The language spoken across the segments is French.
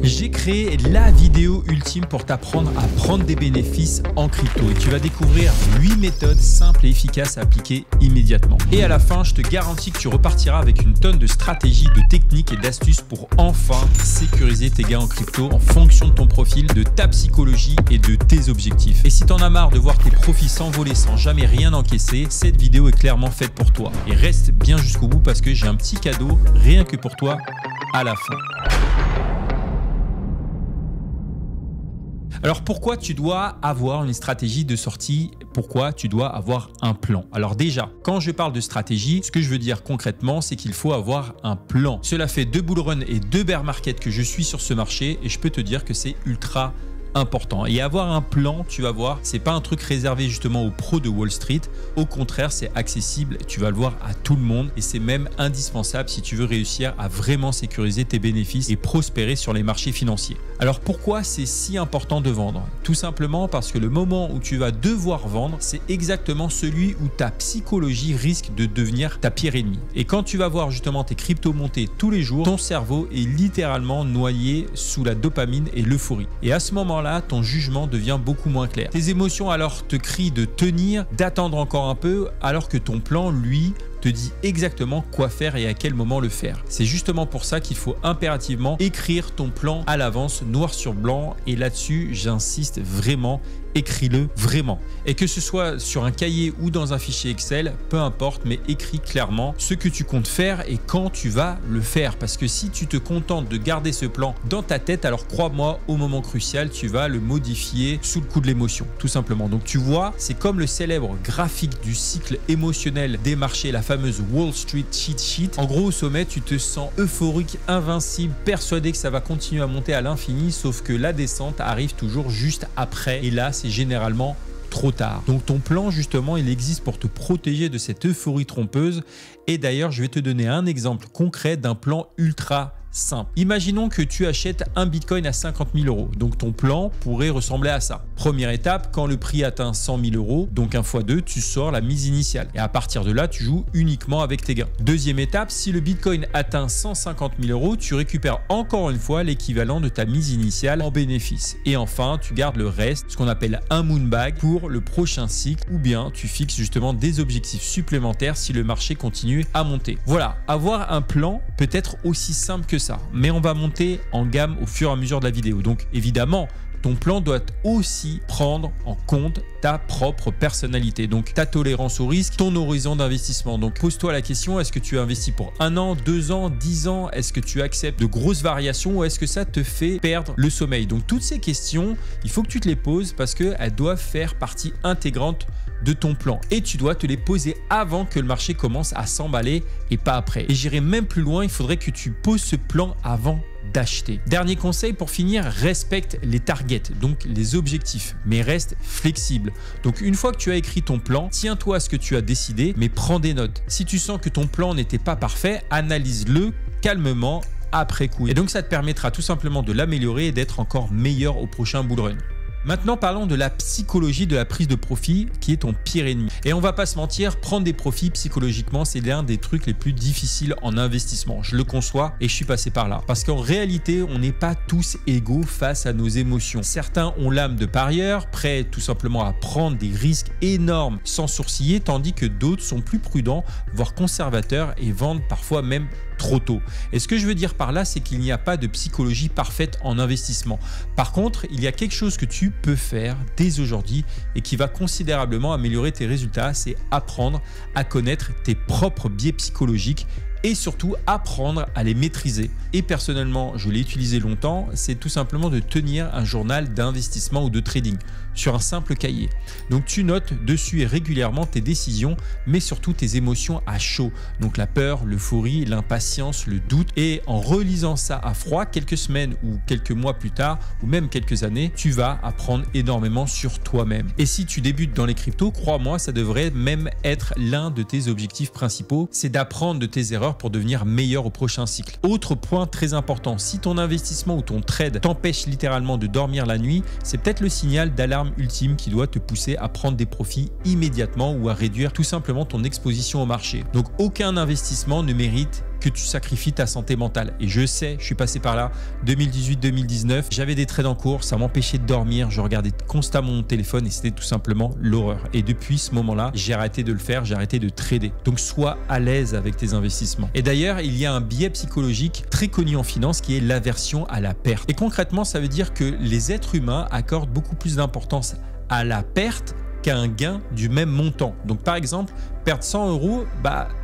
J'ai créé la vidéo ultime pour t'apprendre à prendre des bénéfices en crypto et tu vas découvrir 8 méthodes simples et efficaces à appliquer immédiatement. Et à la fin, je te garantis que tu repartiras avec une tonne de stratégies, de techniques et d'astuces pour enfin sécuriser tes gains en crypto en fonction de ton profil, de ta psychologie et de tes objectifs. Et si t'en as marre de voir tes profits s'envoler sans jamais rien encaisser, cette vidéo est clairement faite pour toi. Et reste bien jusqu'au bout parce que j'ai un petit cadeau rien que pour toi à la fin. Alors pourquoi tu dois avoir une stratégie de sortie? Pourquoi tu dois avoir un plan? Alors déjà, quand je parle de stratégie, ce que je veux dire concrètement, c'est qu'il faut avoir un plan. Cela fait 2 bull run et 2 bear market que je suis sur ce marché et je peux te dire que c'est ultra important. Et avoir un plan, tu vas voir, c'est pas un truc réservé justement aux pros de Wall Street. Au contraire, c'est accessible, tu vas le voir, à tout le monde et c'est même indispensable si tu veux réussir à vraiment sécuriser tes bénéfices et prospérer sur les marchés financiers. Alors pourquoi c'est si important de vendre? Tout simplement parce que le moment où tu vas devoir vendre, c'est exactement celui où ta psychologie risque de devenir ta pire ennemie. Et quand tu vas voir justement tes cryptos monter tous les jours, ton cerveau est littéralement noyé sous la dopamine et l'euphorie. Et à ce moment-là, ton jugement devient beaucoup moins clair. Tes émotions alors te crient de tenir, d'attendre encore un peu, alors que ton plan, lui, te dit exactement quoi faire et à quel moment le faire. C'est justement pour ça qu'il faut impérativement écrire ton plan à l'avance, noir sur blanc. Et là-dessus, j'insiste vraiment, écris-le vraiment. Et que ce soit sur un cahier ou dans un fichier Excel, peu importe, mais écris clairement ce que tu comptes faire et quand tu vas le faire. Parce que si tu te contentes de garder ce plan dans ta tête, alors crois-moi, au moment crucial, tu vas le modifier sous le coup de l'émotion, tout simplement. Donc tu vois, c'est comme le célèbre graphique du cycle émotionnel des marchés, la fameuse Wall Street cheat sheet. En gros, au sommet, tu te sens euphorique, invincible, persuadé que ça va continuer à monter à l'infini, sauf que la descente arrive toujours juste après. Et là, c'est généralement trop tard. Donc ton plan, justement, il existe pour te protéger de cette euphorie trompeuse. Et d'ailleurs, je vais te donner un exemple concret d'un plan ultra simple. Imaginons que tu achètes un bitcoin à 50 000 euros. Donc ton plan pourrait ressembler à ça. Première étape, quand le prix atteint 100 000 euros, donc 1 x 2, tu sors la mise initiale. Et à partir de là, tu joues uniquement avec tes gains. Deuxième étape, si le bitcoin atteint 150 000 euros, tu récupères encore une fois l'équivalent de ta mise initiale en bénéfice. Et enfin, tu gardes le reste, ce qu'on appelle un moonbag, pour le prochain cycle, ou bien tu fixes justement des objectifs supplémentaires si le marché continue à monter. Voilà, avoir un plan peut être aussi simple que ça, mais on va monter en gamme au fur et à mesure de la vidéo. Donc évidemment, ton plan doit aussi prendre en compte ta propre personnalité, donc ta tolérance au risque, ton horizon d'investissement. Donc pose-toi la question, est-ce que tu investis pour 1 an, 2 ans, 10 ans? Est-ce que tu acceptes de grosses variations ou est-ce que ça te fait perdre le sommeil? Donc toutes ces questions, il faut que tu te les poses parce qu'elles doivent faire partie intégrante de ton plan et tu dois te les poser avant que le marché commence à s'emballer et pas après. Et j'irai même plus loin, il faudrait que tu poses ce plan avant d'acheter. Dernier conseil pour finir, respecte les targets, donc les objectifs, mais reste flexible. Donc une fois que tu as écrit ton plan, tiens-toi à ce que tu as décidé, mais prends des notes. Si tu sens que ton plan n'était pas parfait, analyse-le calmement après coup. Et donc ça te permettra tout simplement de l'améliorer et d'être encore meilleur au prochain bull run. Maintenant, parlons de la psychologie de la prise de profit qui est ton pire ennemi. Et on va pas se mentir, prendre des profits psychologiquement, c'est l'un des trucs les plus difficiles en investissement. Je le conçois et je suis passé par là. Parce qu'en réalité, on n'est pas tous égaux face à nos émotions. Certains ont l'âme de parieur, prêts tout simplement à prendre des risques énormes sans sourciller, tandis que d'autres sont plus prudents, voire conservateurs et vendent parfois même trop tôt. Et ce que je veux dire par là, c'est qu'il n'y a pas de psychologie parfaite en investissement. Par contre, il y a quelque chose que tu peux faire dès aujourd'hui et qui va considérablement améliorer tes résultats, c'est apprendre à connaître tes propres biais psychologiques et surtout apprendre à les maîtriser. Et personnellement, je l'ai utilisé longtemps, c'est tout simplement de tenir un journal d'investissement ou de trading sur un simple cahier. Donc tu notes dessus et régulièrement tes décisions, mais surtout tes émotions à chaud. Donc la peur, l'euphorie, l'impatience, le doute. Et en relisant ça à froid, quelques semaines ou quelques mois plus tard, ou même quelques années, tu vas apprendre énormément sur toi-même. Et si tu débutes dans les cryptos, crois-moi, ça devrait même être l'un de tes objectifs principaux, c'est d'apprendre de tes erreurs pour devenir meilleur au prochain cycle. Autre point très important, si ton investissement ou ton trade t'empêche littéralement de dormir la nuit, c'est peut-être le signal d'alarme ultime qui doit te pousser à prendre des profits immédiatement ou à réduire tout simplement ton exposition au marché. Donc aucun investissement ne mérite que tu sacrifies ta santé mentale. Et je sais, je suis passé par là, 2018-2019, j'avais des trades en cours, ça m'empêchait de dormir, je regardais constamment mon téléphone et c'était tout simplement l'horreur. Et depuis ce moment-là, j'ai arrêté de le faire, j'ai arrêté de trader. Donc sois à l'aise avec tes investissements. Et d'ailleurs, il y a un biais psychologique très connu en finance qui est l'aversion à la perte. Et concrètement, ça veut dire que les êtres humains accordent beaucoup plus d'importance à la perte qu'à un gain du même montant. Donc par exemple, perdre 100 €,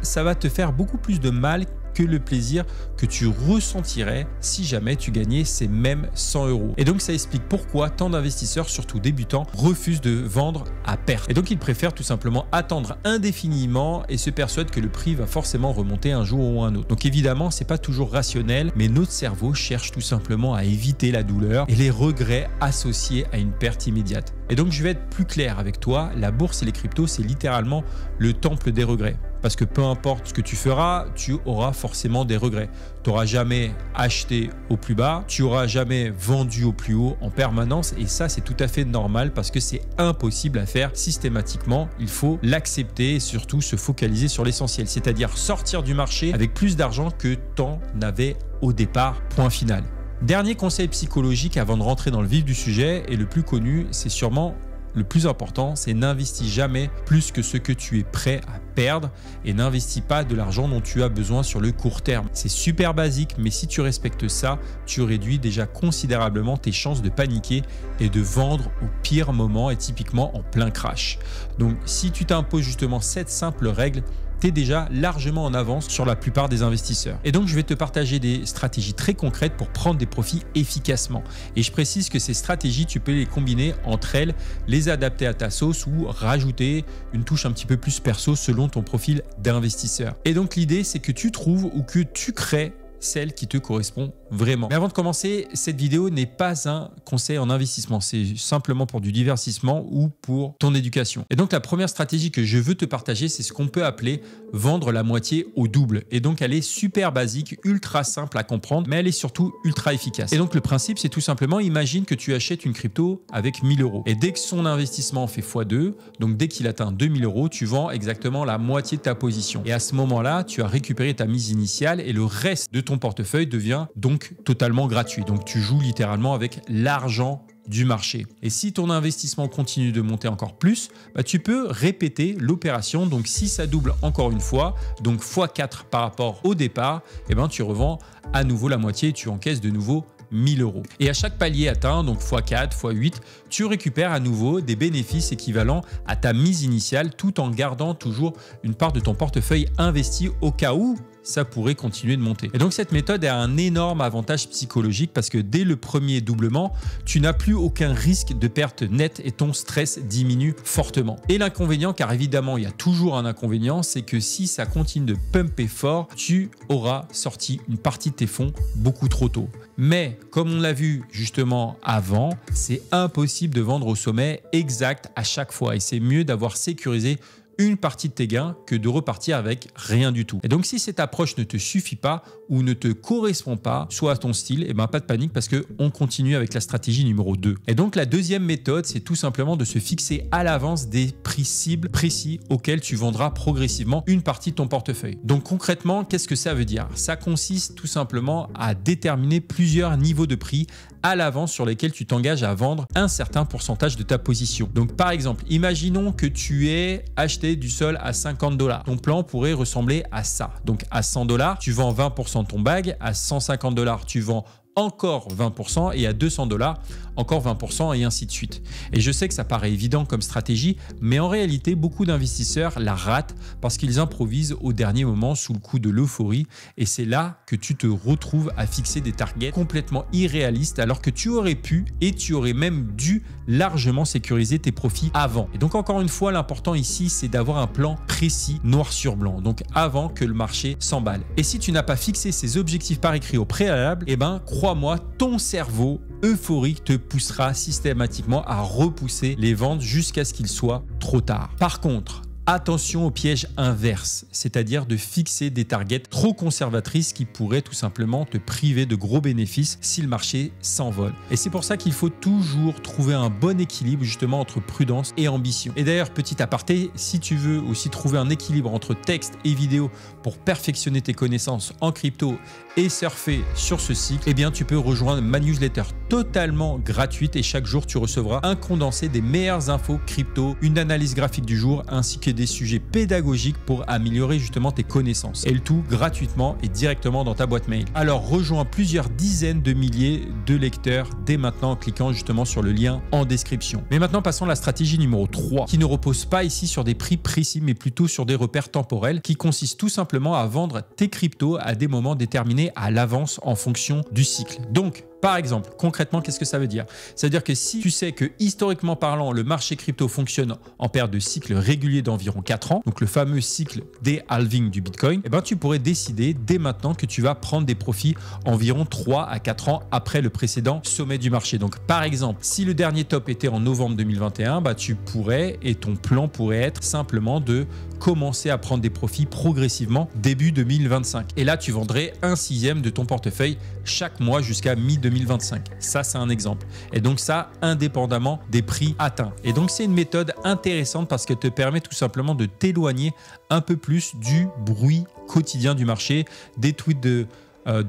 ça va te faire beaucoup plus de mal que le plaisir que tu ressentirais si jamais tu gagnais ces mêmes 100 €. Et donc ça explique pourquoi tant d'investisseurs, surtout débutants, refusent de vendre à perte. Et donc ils préfèrent tout simplement attendre indéfiniment et se persuadent que le prix va forcément remonter un jour ou un autre. Donc évidemment, c'est pas toujours rationnel, mais notre cerveau cherche tout simplement à éviter la douleur et les regrets associés à une perte immédiate. Et donc je vais être plus clair avec toi, la bourse et les cryptos, c'est littéralement le temple des regrets. Parce que peu importe ce que tu feras, tu auras forcément des regrets. Tu n'auras jamais acheté au plus bas, tu n'auras jamais vendu au plus haut en permanence et ça c'est tout à fait normal parce que c'est impossible à faire systématiquement. Il faut l'accepter et surtout se focaliser sur l'essentiel, c'est-à-dire sortir du marché avec plus d'argent que tu en avais au départ, point final. Dernier conseil psychologique avant de rentrer dans le vif du sujet et le plus connu, c'est sûrement le plus important, c'est n'investis jamais plus que ce que tu es prêt à perdre et n'investis pas de l'argent dont tu as besoin sur le court terme. C'est super basique, mais si tu respectes ça, tu réduis déjà considérablement tes chances de paniquer et de vendre au pire moment et typiquement en plein crash. Donc si tu t'imposes justement cette simple règle, tu es déjà largement en avance sur la plupart des investisseurs. Et donc, je vais te partager des stratégies très concrètes pour prendre des profits efficacement. Et je précise que ces stratégies, tu peux les combiner entre elles, les adapter à ta sauce ou rajouter une touche un petit peu plus perso selon ton profil d'investisseur. Et donc, l'idée, c'est que tu trouves ou que tu crées celle qui te correspond vraiment. Mais avant de commencer, cette vidéo n'est pas un conseil en investissement, c'est simplement pour du divertissement ou pour ton éducation. Et donc la première stratégie que je veux te partager, c'est ce qu'on peut appeler vendre la moitié au double. Et donc elle est super basique, ultra simple à comprendre, mais elle est surtout ultra efficace. Et donc le principe, c'est tout simplement, imagine que tu achètes une crypto avec 1000 €. Et dès que son investissement fait x2, donc dès qu'il atteint 2000 €, tu vends exactement la moitié de ta position. Et à ce moment-là, tu as récupéré ta mise initiale et le reste de ton portefeuille devient donc totalement gratuit. Donc tu joues littéralement avec l'argent du marché. Et si ton investissement continue de monter encore plus, tu peux répéter l'opération. Donc si ça double encore une fois, donc x4 par rapport au départ, tu revends à nouveau la moitié et tu encaisses de nouveau 1000 €. Et à chaque palier atteint, donc x4, x8, tu récupères à nouveau des bénéfices équivalents à ta mise initiale tout en gardant toujours une part de ton portefeuille investi au cas où ça pourrait continuer de monter. Et donc cette méthode a un énorme avantage psychologique parce que dès le premier doublement, tu n'as plus aucun risque de perte nette et ton stress diminue fortement. Et l'inconvénient, car évidemment il y a toujours un inconvénient, c'est que si ça continue de pumper fort, tu auras sorti une partie de tes fonds beaucoup trop tôt. Mais comme on l'a vu justement avant, c'est impossible de vendre au sommet exact à chaque fois et c'est mieux d'avoir sécurisé une partie de tes gains que de repartir avec rien du tout. Et donc si cette approche ne te suffit pas ou ne te correspond pas, soit à ton style, pas de panique parce qu'on continue avec la stratégie numéro 2. Et donc la deuxième méthode, c'est tout simplement de se fixer à l'avance des prix cibles précis auxquels tu vendras progressivement une partie de ton portefeuille. Donc concrètement, qu'est-ce que ça veut dire? Ça consiste tout simplement à déterminer plusieurs niveaux de prix à l'avance sur lesquels tu t'engages à vendre un certain pourcentage de ta position. Donc par exemple, imaginons que tu aies acheté du sol à 50 $. Ton plan pourrait ressembler à ça. Donc à 100 $, tu vends 20% de ton bag, à 150 $, tu vends encore 20% et à 200 $, encore 20% et ainsi de suite. Et je sais que ça paraît évident comme stratégie, mais en réalité, beaucoup d'investisseurs la ratent parce qu'ils improvisent au dernier moment sous le coup de l'euphorie et c'est là que tu te retrouves à fixer des targets complètement irréalistes alors que tu aurais pu et tu aurais même dû largement sécuriser tes profits avant. Et donc encore une fois, l'important ici, c'est d'avoir un plan précis, noir sur blanc, donc avant que le marché s'emballe. Et si tu n'as pas fixé ces objectifs par écrit au préalable, crois-moi, ton cerveau euphorique te poussera systématiquement à repousser les ventes jusqu'à ce qu'il soit trop tard. Par contre, Attention au piège inverse, c'est-à-dire de fixer des targets trop conservatrices qui pourraient tout simplement te priver de gros bénéfices si le marché s'envole. Et c'est pour ça qu'il faut toujours trouver un bon équilibre justement entre prudence et ambition. Et d'ailleurs, petit aparté, si tu veux aussi trouver un équilibre entre texte et vidéo pour perfectionner tes connaissances en crypto et surfer sur ce cycle, eh bien tu peux rejoindre ma newsletter totalement gratuite et chaque jour tu recevras un condensé des meilleures infos crypto, une analyse graphique du jour ainsi que des sujets pédagogiques pour améliorer justement tes connaissances. Et le tout gratuitement et directement dans ta boîte mail. Alors rejoins plusieurs dizaines de milliers de lecteurs dès maintenant en cliquant justement sur le lien en description. Mais maintenant passons à la stratégie numéro 3 qui ne repose pas ici sur des prix précis mais plutôt sur des repères temporels qui consistent tout simplement à vendre tes cryptos à des moments déterminés à l'avance en fonction du cycle. Donc, par exemple, concrètement, qu'est-ce que ça veut dire? Ça veut dire que si tu sais que historiquement parlant, le marché crypto fonctionne en période de cycle régulier d'environ 4 ans, donc le fameux cycle des halvings du Bitcoin, eh ben, tu pourrais décider dès maintenant que tu vas prendre des profits environ 3 à 4 ans après le précédent sommet du marché. Donc, par exemple, si le dernier top était en novembre 2021, bah, tu pourrais et ton plan pourrait être simplement de commencer à prendre des profits progressivement début 2025. Et là, tu vendrais 1/6 de ton portefeuille chaque mois jusqu'à mi-2025. Ça, c'est un exemple. Et donc ça, indépendamment des prix atteints. Et donc, c'est une méthode intéressante parce qu'elle te permet tout simplement de t'éloigner un peu plus du bruit quotidien du marché, des tweets de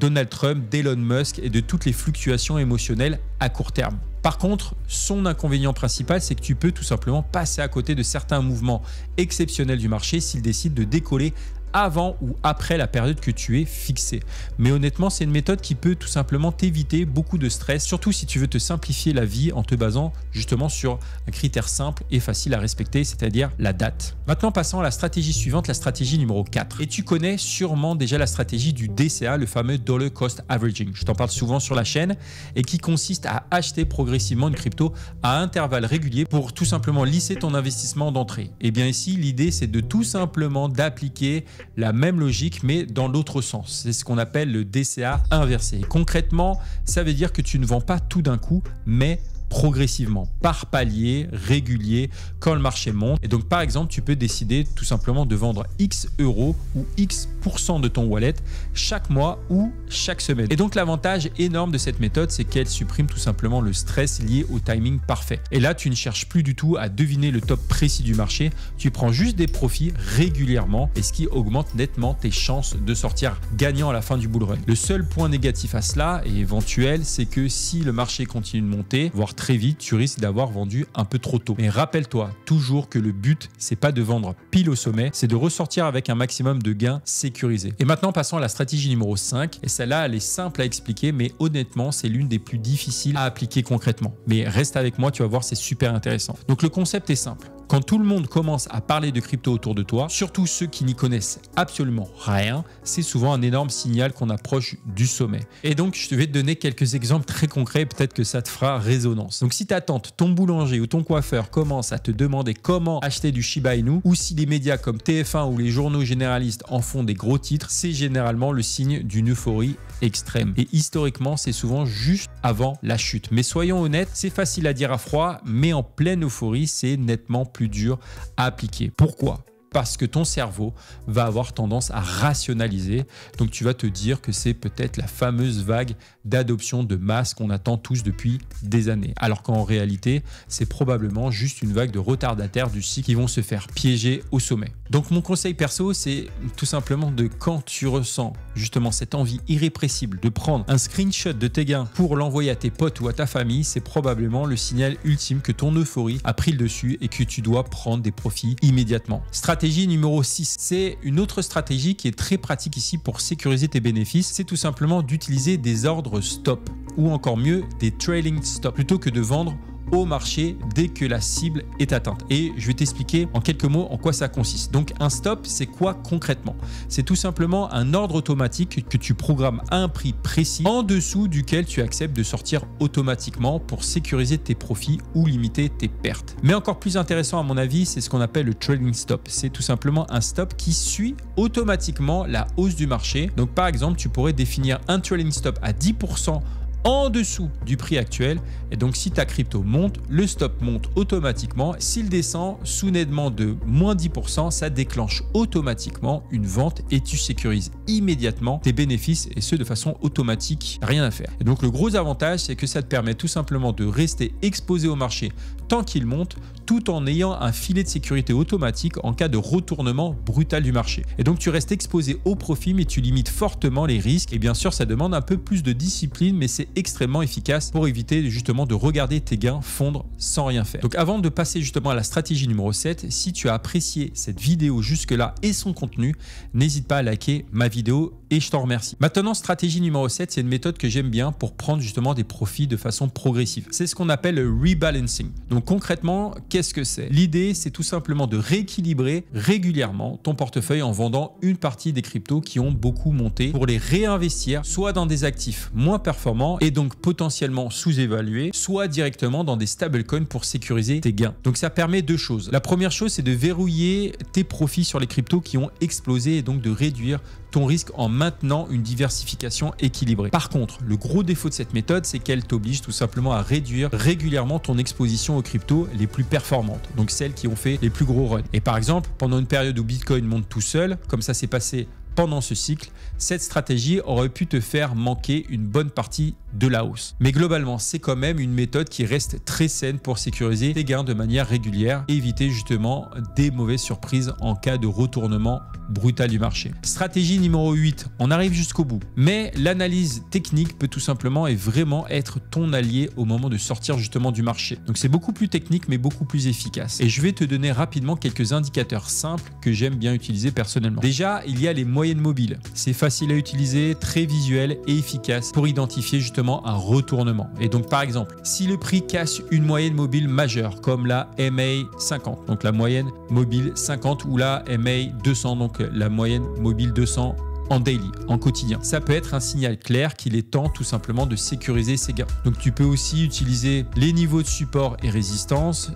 Donald Trump, d'Elon Musk et de toutes les fluctuations émotionnelles à court terme. Par contre, son inconvénient principal, c'est que tu peux tout simplement passer à côté de certains mouvements exceptionnels du marché s'il décide de décoller avant ou après la période que tu es fixée. Mais honnêtement, c'est une méthode qui peut tout simplement t'éviter beaucoup de stress, surtout si tu veux te simplifier la vie en te basant justement sur un critère simple et facile à respecter, c'est-à-dire la date. Maintenant, passons à la stratégie suivante, la stratégie numéro 4. Et tu connais sûrement déjà la stratégie du DCA, le fameux Dollar Cost Averaging. Je t'en parle souvent sur la chaîne et qui consiste à acheter progressivement une crypto à intervalles réguliers pour tout simplement lisser ton investissement d'entrée. Et bien ici, l'idée, c'est de tout simplement d'appliquer la même logique mais dans l'autre sens. C'est ce qu'on appelle le DCA inversé. Concrètement, ça veut dire que tu ne vends pas tout d'un coup, mais progressivement, par palier, régulier, quand le marché monte. Et donc, par exemple, tu peux décider tout simplement de vendre X euros ou X% de ton wallet chaque mois ou chaque semaine. Et donc, l'avantage énorme de cette méthode, c'est qu'elle supprime tout simplement le stress lié au timing parfait. Et là, tu ne cherches plus du tout à deviner le top précis du marché. Tu prends juste des profits régulièrement et ce qui augmente nettement tes chances de sortir gagnant à la fin du bull run. Le seul point négatif à cela et éventuel, c'est que si le marché continue de monter, voire très vite, tu risques d'avoir vendu un peu trop tôt. Mais rappelle-toi toujours que le but, c'est pas de vendre pile au sommet, c'est de ressortir avec un maximum de gains sécurisés. Et maintenant, passons à la stratégie numéro 5. Et celle-là, elle est simple à expliquer, mais honnêtement, c'est l'une des plus difficiles à appliquer concrètement. Mais reste avec moi, tu vas voir, c'est super intéressant. Donc, le concept est simple. Quand tout le monde commence à parler de crypto autour de toi, surtout ceux qui n'y connaissent absolument rien, c'est souvent un énorme signal qu'on approche du sommet. Et donc, je vais te donner quelques exemples très concrets, peut-être que ça te fera résonance. Donc, si ta tante, ton boulanger ou ton coiffeur commence à te demander comment acheter du Shiba Inu, ou si les médias comme TF1 ou les journaux généralistes en font des gros titres, c'est généralement le signe d'une euphorie extrême. Et historiquement, c'est souvent juste avant la chute. Mais soyons honnêtes, c'est facile à dire à froid, mais en pleine euphorie, c'est nettement plus dur à appliquer. Pourquoi ? Parce que ton cerveau va avoir tendance à rationaliser. Donc, tu vas te dire que c'est peut-être la fameuse vague d'adoption de masse qu'on attend tous depuis des années. Alors qu'en réalité, c'est probablement juste une vague de retardataires du cycle qui vont se faire piéger au sommet. Donc, mon conseil perso, c'est tout simplement de quand tu ressens justement cette envie irrépressible de prendre un screenshot de tes gains pour l'envoyer à tes potes ou à ta famille, c'est probablement le signal ultime que ton euphorie a pris le dessus et que tu dois prendre des profits immédiatement. Stratégie numéro 6, c'est une autre stratégie qui est très pratique ici pour sécuriser tes bénéfices, c'est tout simplement d'utiliser des ordres stop ou encore mieux des trailing stop plutôt que de vendre au marché dès que la cible est atteinte. Et je vais t'expliquer en quelques mots en quoi ça consiste. Donc un stop, c'est quoi concrètement? C'est tout simplement un ordre automatique que tu programmes à un prix précis en dessous duquel tu acceptes de sortir automatiquement pour sécuriser tes profits ou limiter tes pertes. Mais encore plus intéressant à mon avis, c'est ce qu'on appelle le trailing stop. C'est tout simplement un stop qui suit automatiquement la hausse du marché. Donc par exemple, tu pourrais définir un trailing stop à 10% en dessous du prix actuel. Et donc, si ta crypto monte, le stop monte automatiquement. S'il descend sous nettement de moins 10%, ça déclenche automatiquement une vente et tu sécurises immédiatement tes bénéfices et ce de façon automatique, rien à faire. Et donc, le gros avantage, c'est que ça te permet tout simplement de rester exposé au marché tant qu'il monte, tout en ayant un filet de sécurité automatique en cas de retournement brutal du marché. Et donc, tu restes exposé au profit, mais tu limites fortement les risques. Et bien sûr, ça demande un peu plus de discipline, mais c'est extrêmement efficace pour éviter justement de regarder tes gains fondre sans rien faire. Donc, avant de passer justement à la stratégie numéro 7, si tu as apprécié cette vidéo jusque-là et son contenu, n'hésite pas à liker ma vidéo et je t'en remercie. Maintenant, stratégie numéro 7, c'est une méthode que j'aime bien pour prendre justement des profits de façon progressive. C'est ce qu'on appelle le rebalancing. Donc concrètement, qu'est-ce que c'est? L'idée, c'est tout simplement de rééquilibrer régulièrement ton portefeuille en vendant une partie des cryptos qui ont beaucoup monté pour les réinvestir soit dans des actifs moins performants et donc potentiellement sous-évalués, soit directement dans des stablecoins pour sécuriser tes gains. Donc ça permet deux choses. La première chose, c'est de verrouiller tes profits sur les cryptos qui ont explosé et donc de réduire ton risque en maintenant une diversification équilibrée. Par contre, le gros défaut de cette méthode, c'est qu'elle t'oblige tout simplement à réduire régulièrement ton exposition aux cryptos les plus performantes, donc celles qui ont fait les plus gros runs. Et par exemple, pendant une période où Bitcoin monte tout seul, comme ça s'est passé pendant ce cycle, cette stratégie aurait pu te faire manquer une bonne partie de la hausse. Mais globalement, c'est quand même une méthode qui reste très saine pour sécuriser tes gains de manière régulière et éviter justement des mauvaises surprises en cas de retournement brutal du marché. Stratégie numéro 8, on arrive jusqu'au bout. Mais l'analyse technique peut tout simplement et vraiment être ton allié au moment de sortir justement du marché. Donc c'est beaucoup plus technique mais beaucoup plus efficace. Et je vais te donner rapidement quelques indicateurs simples que j'aime bien utiliser personnellement. Déjà, il y a les moyennes mobiles. C'est facile à utiliser, très visuel et efficace pour identifier justement un retournement. Et donc par exemple, si le prix casse une moyenne mobile majeure comme la MA 50, donc la moyenne mobile 50 ou la MA 200, donc la moyenne mobile 200 en daily, en quotidien. Ça peut être un signal clair qu'il est temps tout simplement de sécuriser ses gains. Donc tu peux aussi utiliser les niveaux de support et résistance.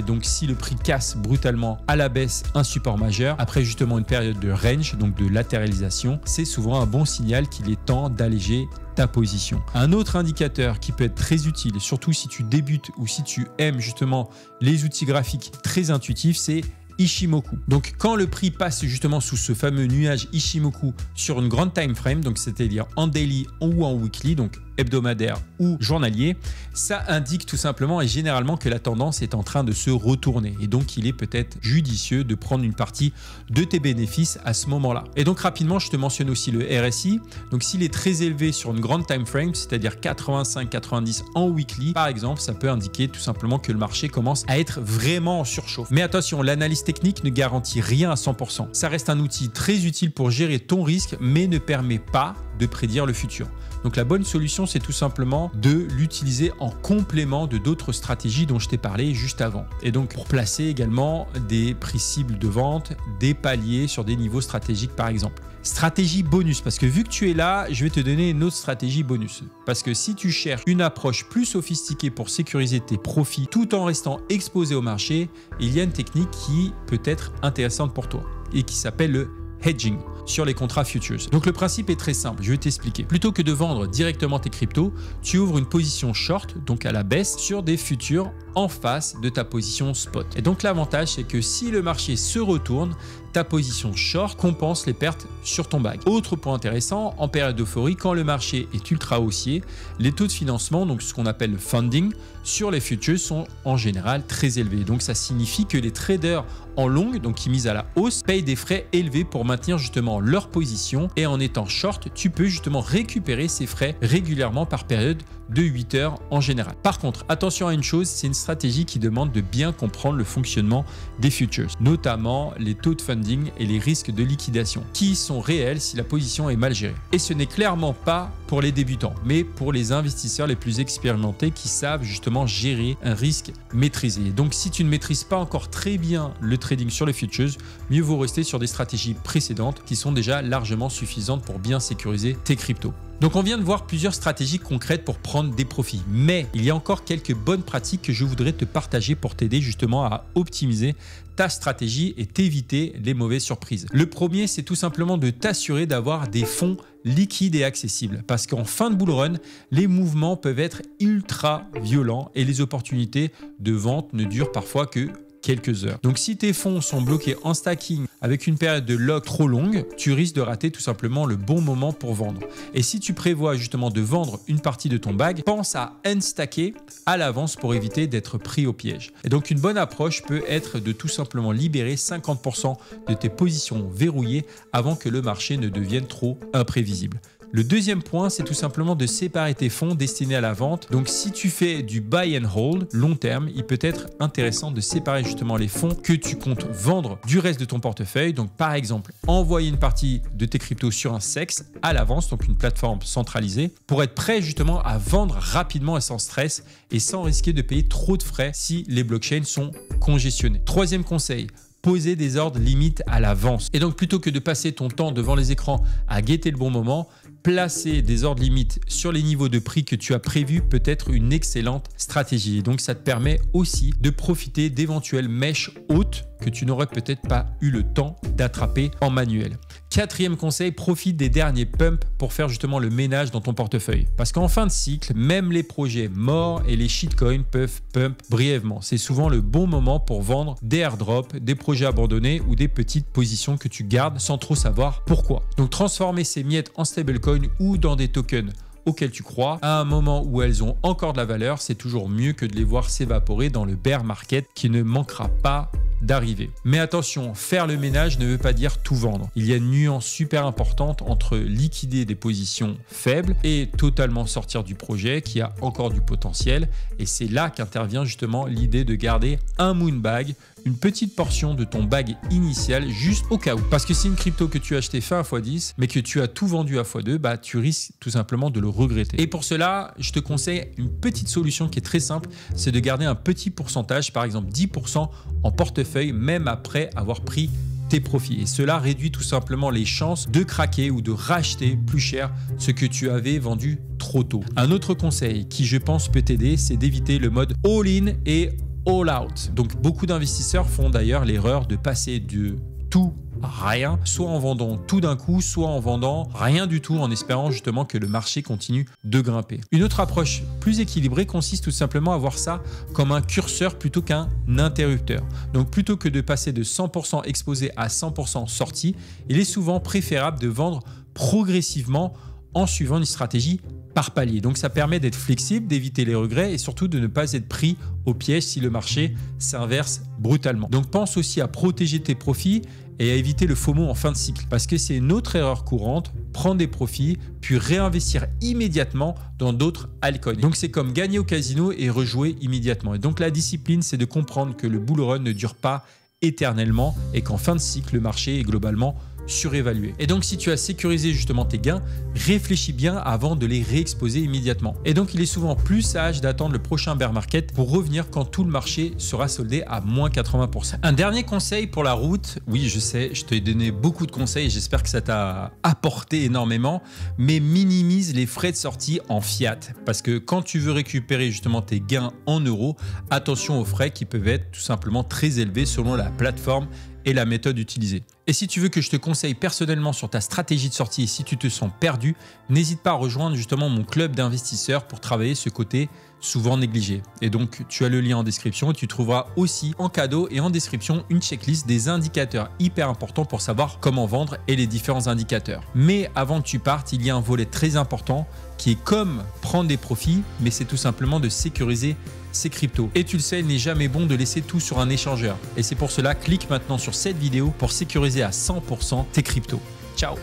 Donc si le prix casse brutalement à la baisse un support majeur, après justement une période de range, donc de latéralisation, c'est souvent un bon signal qu'il est temps d'alléger ta position. Un autre indicateur qui peut être très utile, surtout si tu débutes ou si tu aimes justement les outils graphiques très intuitifs, c'est Ichimoku. Donc quand le prix passe justement sous ce fameux nuage Ichimoku sur une grande time frame, donc c'est-à-dire en daily ou en weekly, donc hebdomadaire ou journalier, ça indique tout simplement et généralement que la tendance est en train de se retourner et donc il est peut-être judicieux de prendre une partie de tes bénéfices à ce moment-là. Et donc rapidement, je te mentionne aussi le RSI. Donc s'il est très élevé sur une grande time frame, c'est-à-dire 85-90 en weekly, par exemple, ça peut indiquer tout simplement que le marché commence à être vraiment en surchauffe. Mais attention, l'analyse technique ne garantit rien à 100%. Ça reste un outil très utile pour gérer ton risque, mais ne permet pas de prédire le futur. Donc la bonne solution, c'est tout simplement de l'utiliser en complément de d'autres stratégies dont je t'ai parlé juste avant. Et donc pour placer également des prix cibles de vente, des paliers sur des niveaux stratégiques par exemple. Stratégie bonus, parce que vu que tu es là, je vais te donner une autre stratégie bonus. Parce que si tu cherches une approche plus sophistiquée pour sécuriser tes profits tout en restant exposé au marché, il y a une technique qui peut être intéressante pour toi et qui s'appelle le hedging sur les contrats futures. Donc le principe est très simple, je vais t'expliquer. Plutôt que de vendre directement tes cryptos, tu ouvres une position short, donc à la baisse, sur des futurs en face de ta position spot. Et donc l'avantage, c'est que si le marché se retourne, ta position short compense les pertes sur ton bag. Autre point intéressant, en période d'euphorie, quand le marché est ultra haussier, les taux de financement, donc ce qu'on appelle le funding, sur les futures sont en général très élevés. Donc ça signifie que les traders en longue, donc qui misent à la hausse, payent des frais élevés pour maintenir justement leur position. Et en étant short, tu peux justement récupérer ces frais régulièrement par période de 8 heures en général. Par contre, attention à une chose, c'est une stratégie qui demande de bien comprendre le fonctionnement des futures, notamment les taux de funding et les risques de liquidation, qui sont réels si la position est mal gérée. Et ce n'est clairement pas pour les débutants, mais pour les investisseurs les plus expérimentés qui savent justement gérer un risque maîtrisé. Donc si tu ne maîtrises pas encore très bien le trading sur les futures, mieux vaut rester sur des stratégies précédentes qui sont déjà largement suffisantes pour bien sécuriser tes cryptos. Donc on vient de voir plusieurs stratégies concrètes pour prendre des profits, mais il y a encore quelques bonnes pratiques que je voudrais te partager pour t'aider justement à optimiser ta stratégie et t'éviter les mauvaises surprises. Le premier, c'est tout simplement de t'assurer d'avoir des fonds liquides et accessibles, parce qu'en fin de bull run, les mouvements peuvent être ultra violents et les opportunités de vente ne durent parfois que quelques heures. Donc si tes fonds sont bloqués en stacking avec une période de lock trop longue, tu risques de rater tout simplement le bon moment pour vendre. Et si tu prévois justement de vendre une partie de ton bag, pense à unstacker à l'avance pour éviter d'être pris au piège. Et donc une bonne approche peut être de tout simplement libérer 50% de tes positions verrouillées avant que le marché ne devienne trop imprévisible. Le deuxième point, c'est tout simplement de séparer tes fonds destinés à la vente. Donc, si tu fais du buy and hold long terme, il peut être intéressant de séparer justement les fonds que tu comptes vendre du reste de ton portefeuille. Donc, par exemple, envoyer une partie de tes cryptos sur un CEX à l'avance, donc une plateforme centralisée, pour être prêt justement à vendre rapidement et sans stress et sans risquer de payer trop de frais si les blockchains sont congestionnées. Troisième conseil, poser des ordres limites à l'avance. Et donc, plutôt que de passer ton temps devant les écrans à guetter le bon moment, placer des ordres limites sur les niveaux de prix que tu as prévus peut être une excellente stratégie. Et donc, ça te permet aussi de profiter d'éventuelles mèches hautes que tu n'aurais peut-être pas eu le temps d'attraper en manuel. Quatrième conseil, profite des derniers pumps pour faire justement le ménage dans ton portefeuille. Parce qu'en fin de cycle, même les projets morts et les shitcoins peuvent pump brièvement. C'est souvent le bon moment pour vendre des airdrops, des projets abandonnés ou des petites positions que tu gardes sans trop savoir pourquoi. Donc transformer ces miettes en stablecoin ou dans des tokens auxquelles tu crois à un moment où elles ont encore de la valeur, c'est toujours mieux que de les voir s'évaporer dans le bear market qui ne manquera pas d'arriver. Mais attention, faire le ménage ne veut pas dire tout vendre. Il y a une nuance super importante entre liquider des positions faibles et totalement sortir du projet qui a encore du potentiel. Et c'est là qu'intervient justement l'idée de garder un moon bag, une petite portion de ton bag initial juste au cas où. Parce que si une crypto que tu as acheté fait à x10, mais que tu as tout vendu à x2, bah, tu risques tout simplement de le regretter. Et pour cela, je te conseille une petite solution qui est très simple, c'est de garder un petit pourcentage, par exemple 10% en portefeuille, même après avoir pris tes profits. Et cela réduit tout simplement les chances de craquer ou de racheter plus cher ce que tu avais vendu trop tôt. Un autre conseil qui, je pense, peut t'aider, c'est d'éviter le mode all-in et all out. Donc beaucoup d'investisseurs font d'ailleurs l'erreur de passer de tout à rien, soit en vendant tout d'un coup, soit en vendant rien du tout en espérant justement que le marché continue de grimper. Une autre approche plus équilibrée consiste tout simplement à voir ça comme un curseur plutôt qu'un interrupteur. Donc plutôt que de passer de 100% exposé à 100% sorti, il est souvent préférable de vendre progressivement en suivant une stratégie par palier. Donc ça permet d'être flexible, d'éviter les regrets et surtout de ne pas être pris au piège si le marché s'inverse brutalement. Donc pense aussi à protéger tes profits et à éviter le FOMO en fin de cycle parce que c'est une autre erreur courante, prendre des profits puis réinvestir immédiatement dans d'autres altcoins. Donc c'est comme gagner au casino et rejouer immédiatement. Et donc la discipline, c'est de comprendre que le bull run ne dure pas éternellement et qu'en fin de cycle, le marché est globalement surévalué. Et donc si tu as sécurisé justement tes gains, réfléchis bien avant de les réexposer immédiatement. Et donc il est souvent plus sage d'attendre le prochain bear market pour revenir quand tout le marché sera soldé à moins 80%. Un dernier conseil pour la route, oui je sais, je t'ai donné beaucoup de conseils et j'espère que ça t'a apporté énormément, mais minimise les frais de sortie en fiat parce que quand tu veux récupérer justement tes gains en euros, attention aux frais qui peuvent être tout simplement très élevés selon la plateforme et la méthode utilisée. Et si tu veux que je te conseille personnellement sur ta stratégie de sortie et si tu te sens perdu, n'hésite pas à rejoindre justement mon club d'investisseurs pour travailler ce côté souvent négligé. Et donc, tu as le lien en description et tu trouveras aussi en cadeau et en description une checklist des indicateurs hyper importants pour savoir comment vendre et les différents indicateurs. Mais avant que tu partes, il y a un volet très important qui est comme prendre des profits, mais c'est tout simplement de sécuriser ses cryptos. Et tu le sais, il n'est jamais bon de laisser tout sur un échangeur. Et c'est pour cela, clique maintenant sur cette vidéo pour sécuriser à 100% tes cryptos. Ciao!